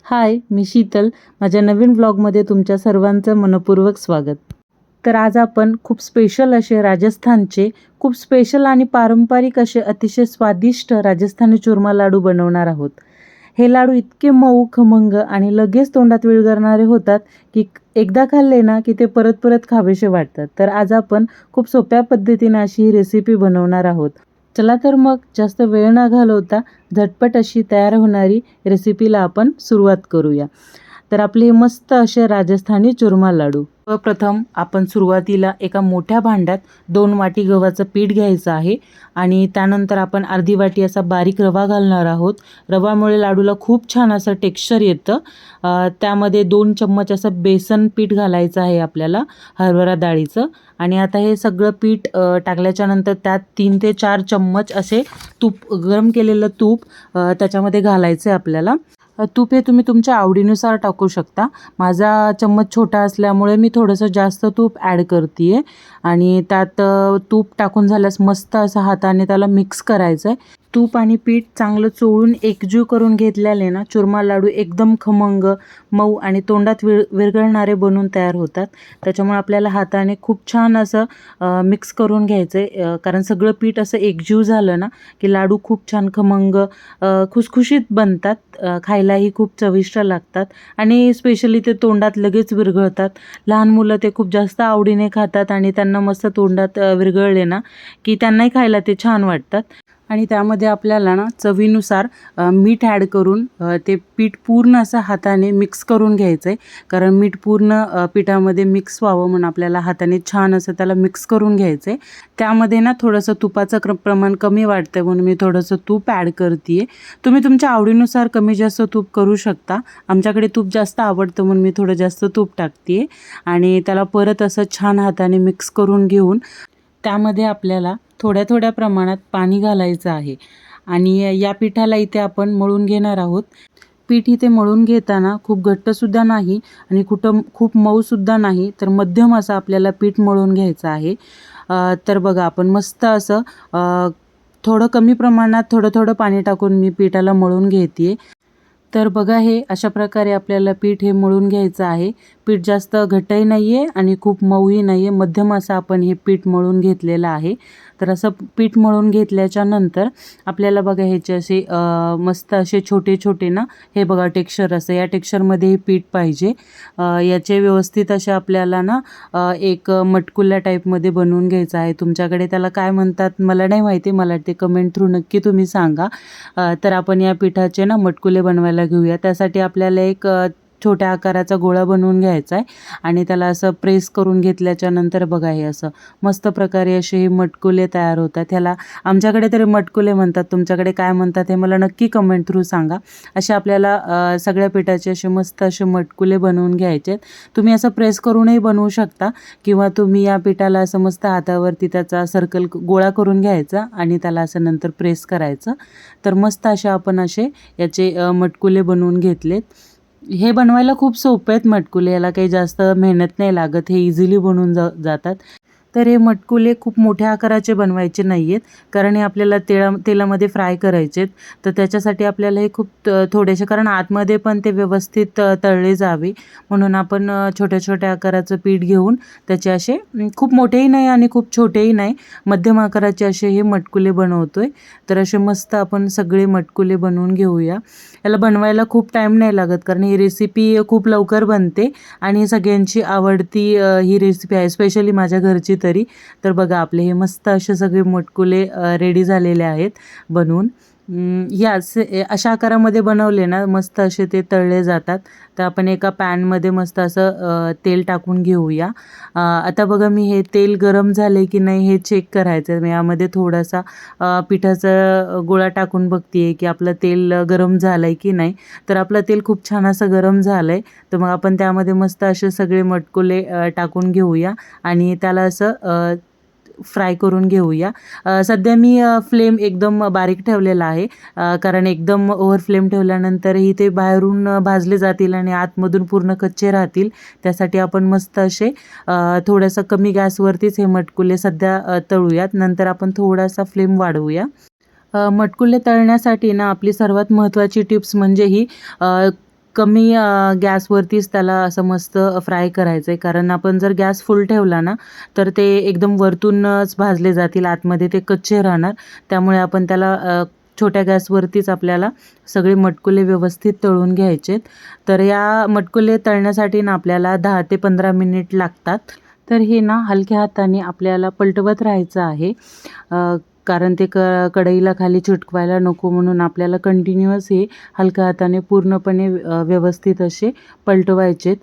हाय, मी शीतल. माझ्या नवीन व्लॉगमध्ये तुमच्या सर्वांचं मनपूर्वक स्वागत. तर आज आपण खूप स्पेशल असे राजस्थानचे खूप स्पेशल आणि पारंपरिक असे अतिशय स्वादिष्ट राजस्थानी चुरमा लाडू बनवणार आहोत. हे लाडू इतके मऊ, खमंग आणि लगेच तोंडात विरघळणारे होतात की एकदा खाल्ले ना की ते परत परत खावेसे वाटतात. तर आज आपण खूप सोप्या पद्धतीने अशी ही रेसिपी बनवणार आहोत. चला तर मग जास्त वेळ न घालवता झटपट अशी तयार होणारी रेसिपीला आपण सुरुवात करूया. तर आपले मस्त असे राजस्थानी चुरमा लाडू. प्रथम आपण सुरुवातीला एका मोठ्या भांड्यात 2 वाटी गव्हाचं पीठ घ्यायचं आहे आणि त्यानंतर आपण अर्धी वाटी असा बारीक रवा घालणार आहोत. रव्यामुळे लाडूला खूप छान असं टेक्स्चर येतं. त्यामध्ये 2 चम्मच असं बेसन पीठ घालायचं आहे आपल्याला, हरभरा डाळीचं. आणि आता हे सगळं पीठ टाकल्याच्या नंतर त्यात 3 ते 4 चम्मच असे तूप, गरम केलेलं तूप त्याच्यामध्ये घालायचं आहे आपल्याला. तूप हे तुम्ही तुमच्या आवडीनुसार टाकू शकता. माझा चम्मच छोटा असल्यामुळे मी थोडंसं जास्त तूप ॲड करते आहे आणि त्यात तूप टाकून झाल्यास मस्त असं हाताने त्याला मिक्स करायचं आहे. तूप आणि पीठ चांगलं चोळून एकजीव करून घेतल्याने ना चुरमा लाडू एकदम खमंग, मऊ आणि तोंडात विरघळणारे बनून तयार होतात. त्याच्यामुळे आपल्याला हाताने खूप छान असं मिक्स करून घ्यायचं आहे, कारण सगळं पीठ असं एकजीव झालं ना की लाडू खूप छान खमंग, खुसखुशीत बनतात. खायलाही खूप चविष्ट लागतात आणि स्पेशली ते तोंडात लगेच विरघळतात. लहान मुलं ते खूप जास्त आवडीने खातात आणि त्यांना मस्त तोंडात विरघळले ना की त्यांनाही खायला ते छान वाटतात. आणि त्यामध्ये आपल्याला ना चवीनुसार मीठ ॲड करून ते पीठ पूर्ण असं हाताने मिक्स करून घ्यायचं आहे. कारण मीठ पूर्ण पिठामध्ये मिक्स व्हावं म्हणून आपल्याला हाताने छान असं त्याला मिक्स करून घ्यायचं आहे. त्यामध्ये ना थोडंसं तुपाचं प्रमाण कमी वाटतं म्हणून मी थोडंसं तूप ॲड करते आहे. तुम्ही तुमच्या आवडीनुसार कमी जास्त तूप करू शकता. आमच्याकडे तूप जास्त आवडतं म्हणून मी थोडं जास्त तूप टाकते आहे आणि त्याला परत असं छान हाताने मिक्स करून घेऊन त्यामध्ये आपल्याला थोड्या थोड्या प्रमाणात पाणी घालायचं आहे आणि या पिठाला इथे आपण मळून घेणार आहोत. पीठ इथे मळून घेताना खूप घट्टसुद्धा नाही आणि खूप मऊसुद्धा नाही, तर मध्यम असं आपल्याला पीठ मळून घ्यायचं आहे. तर बघा आपण मस्त असं थोडं कमी प्रमाणात थोडं थोडं पाणी टाकून मी पिठाला मळून घेते. तर बघा हे अशा प्रकारे आपल्याला पीठ हे मळून घ्यायचं आहे. पीठ जास्त घट्टही नाही आहे आणि खूप मऊही नाही आहे, मध्यम असं आपण हे पीठ मळून घेतलेलं आहे. तर असं पीठ मळून घेतल्याच्या नंतर आपल्याला बघा ह्याचे असे मस्त असे छोटे छोटे ना, हे बघा टेक्स्चर असं या टेक्स्चरमध्ये हे पीठ पाहिजे. याचे व्यवस्थित असे आपल्याला ना एक मटकुल्या टाईपमध्ये बनवून घ्यायचं आहे. तुमच्याकडे त्याला काय म्हणतात मला नाही माहिती, मला ते कमेंट थ्रू नक्की तुम्ही सांगा. तर आपण या पिठाचे ना मटकुले बनवायला घेऊया. त्यासाठी आपल्याला एक छोट्या आकाराचा गोळा बनवून घ्यायचा आहे आणि त्याला असं प्रेस करून घेतल्याच्या नंतर बघा हे असं मस्त प्रकारे असे हे मटकुले तयार होतात. ह्याला आमच्याकडे तरी मटकुले म्हणतात, तुमच्याकडे काय म्हणतात हे मला नक्की कमेंट थ्रू सांगा. असे आपल्याला सगळ्या पिठाचे असे मस्त असे मटकुले बनवून घ्यायचे. तुम्ही असं प्रेस करूनही बनवू शकता किंवा तुम्ही या पिठाला असं मस्त हातावरती त्याचा सर्कल गोळा करून घ्यायचा आणि त्याला असं नंतर प्रेस करायचं. तर मस्त असे आपण असे याचे मटकुले बनवून घेतलेत. हे बनवायला खूप सोपे आहेत मटकुले, याला काही जास्त मेहनत नाही लागत, हे इझिली बनून जातात. तर हे मटकुले खूप मोठ्या आकाराचे बनवायचे नाही आहेत, कारण हे आपल्याला तेलामध्ये फ्राय करायचे आहेत. तर त्याच्यासाठी आपल्याला हे खूप थोडेसे, कारण आतमध्ये पण ते व्यवस्थित तळले जावे म्हणून आपण छोट्या छोट्या आकाराचं पीठ घेऊन त्याचे असे खूप मोठेही नाही आणि खूप छोटेही नाही, मध्यम आकाराचे असे हे मटकुले बनवतो आहे. तर असे मस्त आपण सगळे मटकुले बनवून घेऊया. याला बनवायला खूप टाईम नाही लागत, कारण ही रेसिपी खूप लवकर बनते आणि सगळ्यांची आवडती ही रेसिपी आहे, स्पेशली माझ्या घरची तरी. तर बघा आपले हे मस्त असे सगळे मटकुले रेडी झालेले आहेत बनवून. अशा आकारामध्ये बनवले ना मस्त असे ते तळले जातात. तर आपण एका पॅनमध्ये मस्त असं तेल टाकून घेऊया. आता बघा मी हे तेल गरम झाले की नाही हे चेक करायचं. मी यामध्ये थोडासा पिठाचा गोळा टाकून बघते की आपलं तेल गरम झालं आहे की नाही. तर आपलं तेल खूप छान असं गरम झालं आहे. तर मग आपण त्यामध्ये मस्त असे सगळे मटकुले टाकून घेऊया आणि त्याला असं फ्राय करून घेऊया. सध्या मी फ्लेम एकदम बारीक ठेवलेला आहे, कारण एकदम ओव्हर फ्लेम ठेवल्यानंतरही ते बाहेरून भाजले जातील आणि आतमधून पूर्ण कच्चे राहतील. त्यासाठी आपण मस्त असे थोडंसं कमी गॅसवरतीच हे मटकुले सध्या तळूयात, नंतर आपण थोडासा फ्लेम वाढवूया. मटकुले तळण्यासाठी ना आपली सर्वात महत्त्वाची टिप्स म्हणजे ही कमी गॅसवरतीच त्याला असं मस्त फ्राय करायचं आहे, कारण आपण जर गॅस फुल ठेवला ना तर ते एकदम वरतूनच भाजले जातील, आतमध्ये ते कच्चे राहणार. त्यामुळे आपण त्याला छोट्या गॅसवरतीच आपल्याला सगळे मटकुले व्यवस्थित तळून घ्यायचेत. तर या मटकुले तळण्यासाठी ना आपल्याला 10 ते 15 मिनिट लागतात. तर हे ना हलक्या हाताने आपल्याला पलटवत राहायचं आहे, कारण ते कढईला खाली चिटकवायला नको, म्हणून आपल्याला कंटिन्युअस हे हलक्या हाताने पूर्णपणे व्यवस्थित असे पलटवायचेत.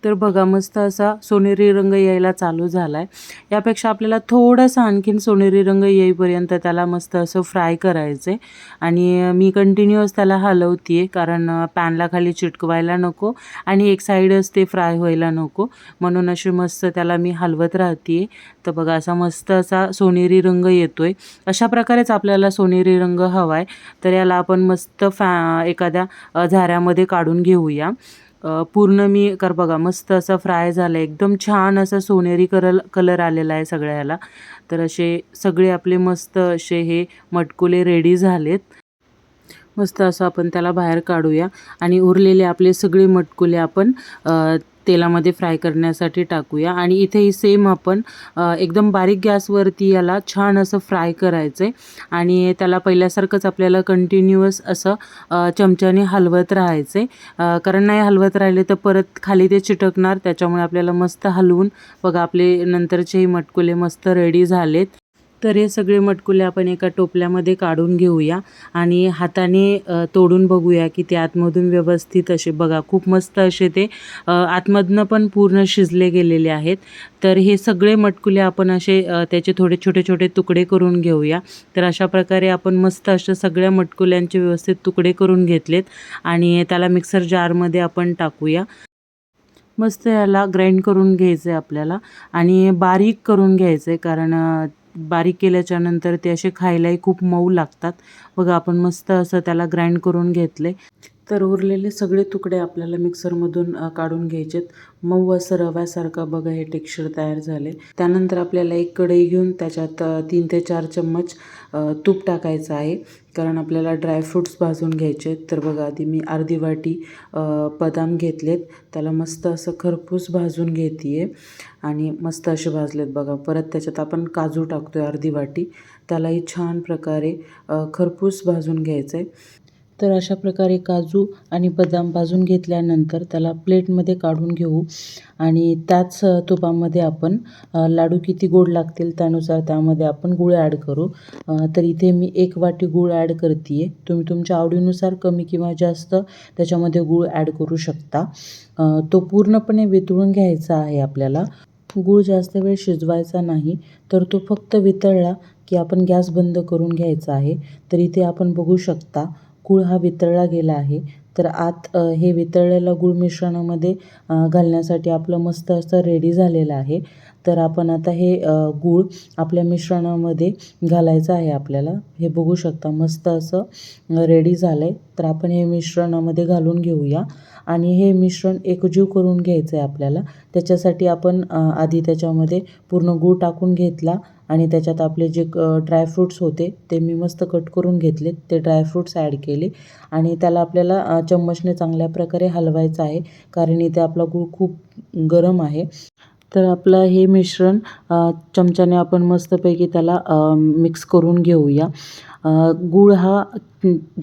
तर बघा मस्त असा सोनेरी रंग यायला चालू झाला आहे. यापेक्षा आपल्याला थोडासा आणखीन सोनेरी रंग येईपर्यंत त्याला मस्त असं फ्राय करायचं आहे. आणि मी कंटिन्युअस त्याला हलवते आहे, कारण पॅनला खाली चिटकवायला नको आणि एक साईडच ते फ्राय व्हायला नको, म्हणून अशी मस्त त्याला मी हलवत राहते आहे. तर बघा असा मस्त असा सोनेरी रंग येतो आहे. अशा प्रकारेच आपल्याला सोनेरी रंग हवा आहे. तर याला आपण मस्त एखाद्या झाऱ्यामध्ये काढून घेऊया. पूर्ण मी बघा मस्त असं फ्राय झालं आहे, एकदम छान असा सोनेरी कलर आलेला आहे सगळ्याला. तर असे सगळे आपले मस्त असे हे मटकुले रेडी झालेत. मस्त असं आपण त्याला बाहेर काढूया आणि उरलेले आपले सगळे मटकुले आपण तेलामध्ये फ्राय करण्यासाठी टाकूया. आणि इथेही सेम आपण एकदम बारीक गॅसवरती याला छान असं फ्राय करायचं आहे. आणि त्याला पहिल्यासारखंच आपल्याला कंटिन्युअस असं चमच्याने हलवत राहायचं आहे, कारण नाही हलवत राहिले तर परत खाली ते चिटकणार. त्याच्यामुळे आपल्याला मस्त हलवून बघा आपले नंतरचेही मटकुले मस्त रेडी झालेत. तर हे सगळे मटकुले आपण एका टोपल्यामध्ये काढून घेऊया आणि हाताने तोडून बघूया की ते आतमधून व्यवस्थित असे बघा खूप मस्त असे ते आतमधनं पण पूर्ण शिजले गेलेले आहेत. तर हे सगळे मटकुले आपण असे त्याचे थोडे छोटे छोटे तुकडे करून घेऊया. तर अशा प्रकारे आपण मस्त अशा सगळ्या मटकुल्यांचे व्यवस्थित तुकडे करून घेतलेत आणि त्याला मिक्सर जारमध्ये आपण टाकूया. मस्त याला ग्राइंड करून घ्यायचं आहे आपल्याला आणि बारीक करून घ्यायचं आहे, कारण बारीक केल्याच्या नंतर ते असे खायलाही खूप मऊ लागतात. बघा आपण मस्त असं त्याला ग्राइंड करून घेतले. तर उरलेले सगळे तुकडे आपल्याला मिक्सरमधून काढून घ्यायचेत. मऊ असं रव्यासारखं बघा हे टेक्स्चर तयार झाले. त्यानंतर आपल्याला एक कढई घेऊन त्याच्यात 3 ते 4 चम्मच तूप टाकायचं आहे, कारण आपल्याला ड्रायफ्रूट्स भाजून घ्यायचे. तर बघा आधी मी अर्धी वाटी बदाम घेतलेत, त्याला मस्त असं खरपूस भाजून घेते आहे आणि मस्त असे भाजलेत बघा. परत त्याच्यात आपण काजू टाकतो आहे अर्धी वाटी, त्यालाही छान प्रकारे खरपूस भाजून घ्यायचं आहे. तर अशा प्रकारे काजू आणि बदाम भाजून घेतल्यानंतर त्याला प्लेटमध्ये काढून घेऊ आणि त्याच तुपामध्ये आपण लाडू किती गोड लागतील त्यानुसार त्यामध्ये आपण गूळ ॲड करू. तर इथे मी 1 वाटी गूळ ॲड करते आहे. तुम्ही तुमच्या आवडीनुसार कमी किंवा जास्त त्याच्यामध्ये गूळ ॲड करू शकता. तो पूर्णपणे वितळून घ्यायचा आहे आपल्याला. गूळ जास्त वेळ शिजवायचा नाही, तर तो फक्त वितळला की आपण गॅस बंद करून घ्यायचा आहे. तर इथे आपण बघू शकता गूळ हा वितळला गेला आहे. तर आत हे वितळलेलं गूळ मिश्रणामध्ये घालण्यासाठी आपलं मस्त असं रेडी झालेलं आहे. तर आपण आता हे गूळ आपल्या मिश्रणामध्ये घालायचं आहे आपल्याला. हे बघू शकता मस्त असं रेडी झालं आहे. तर आपण हे मिश्रणामध्ये घालून घेऊया आणि हे मिश्रण एकजीव करून घ्यायचं आहे आपल्याला. त्याच्यासाठी आपण आधी त्याच्यामध्ये पूर्ण गूळ टाकून घेतला आणि त्याच्यात आपले जे ड्रायफ्रूट्स होते ते मी मस्त कट करून घेतले, ते ड्रायफ्रूट्स ॲड केले आणि त्याला आपल्याला चम्मचने चांगल्या प्रकारे हलवायचं आहे, कारण इथे आपला गूळ खूप गरम आहे. तर आपलं हे मिश्रण चमच्याने आपण मस्तपैकी त्याला मिक्स करून घेऊया. गूळ हा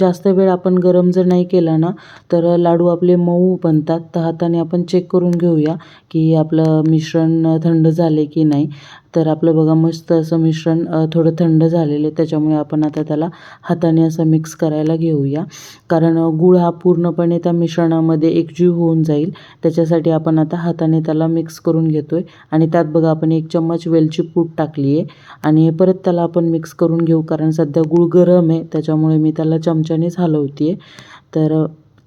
जास्त वेळ आपण गरम जर नाही केला ना तर लाडू आपले मऊ बनतात. तर हाताने आपण चेक करून घेऊया की आपलं मिश्रण थंड झाले की नाही. तर आपलं बघा मस्त असं मिश्रण थोडं थंड झालेलं आहे, त्याच्यामुळे आपण आता त्याला हाताने असं मिक्स करायला घेऊया, कारण गूळ हा पूर्णपणे त्या मिश्रणामध्ये एकजीव होऊन जाईल. त्याच्यासाठी आपण आता हाताने त्याला मिक्स करून घेतो आहे आणि त्यात बघा आपण 1 चम्मच वेलची पूड टाकली आहे आणि परत त्याला आपण मिक्स करून घेऊ, कारण सध्या गूळ गरम आहे त्याच्यामुळे मी त्याला चमच्यानेच हलवते आहे. तर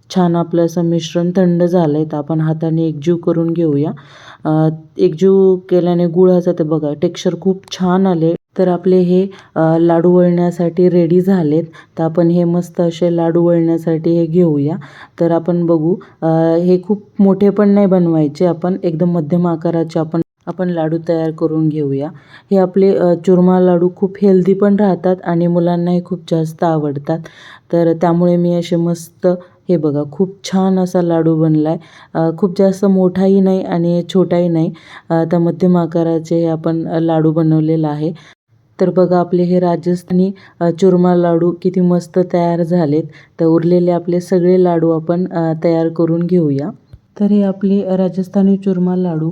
छान आपलं असं मिश्रण थंड झालं आहे, तर आपण हाताने एकजीव करून घेऊया. एकजीव केल्याने गुळाचं ते बघा टेक्स्चर खूप छान आले. तर आपले हे लाडू वळण्यासाठी रेडी झालेत. तर आपण हे मस्त असे लाडू वळण्यासाठी हे घेऊया. तर आपण बघू, हे खूप मोठे पण नाही बनवायचे, आपण एकदम मध्यम आकाराचे आपण लाडू तयार करून घेऊया. हे आपले चुरमा लाडू खूप हेल्दी पण राहतात आणि मुलांनाही खूप जास्त आवडतात. तर त्यामुळे मी असे मस्त हे बघा खूप छान असा लाडू बनला आहे. खूप जास्त मोठाही नाही आणि छोटाही नाही. तर मध्यम आकाराचे हे आपण लाडू बनवलेला आहे. तर बघा आपले हे राजस्थानी चुरमा लाडू किती मस्त तयार झालेत. तर उरलेले आपले सगळे लाडू आपण तयार करून घेऊया. तर हे आपले राजस्थानी चुरमा लाडू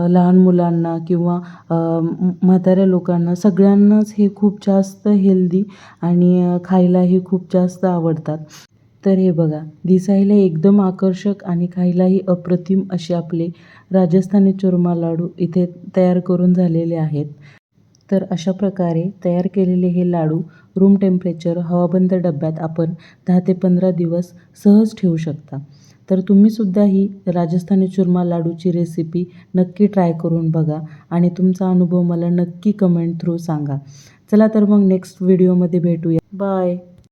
लहान मुलांना किंवा म्हाताऱ्या लोकांना सगळ्यांनाच हे खूप जास्त हेल्दी आणि खायलाही खूप जास्त आवडतात. तर हे बघा दिसायला एकदम आकर्षक आणि खायलाही अप्रतिम असे आपले राजस्थानी चुरमा लाडू इथे तयार करून झालेले आहेत. तर अशा प्रकारे तयार केलेले हे लाडू रूम टेम्परेचर हवाबंद डब्यात आपण 10 ते 15 दिवस सहज ठेवू शकता. तर तुम्हीसुद्धा ही राजस्थानी चुरमा लाडूची रेसिपी नक्की ट्राय करून बघा आणि तुमचा अनुभव मला नक्की कमेंट थ्रू सांगा. चला तर मग नेक्स्ट व्हिडिओमध्ये भेटूया. बाय.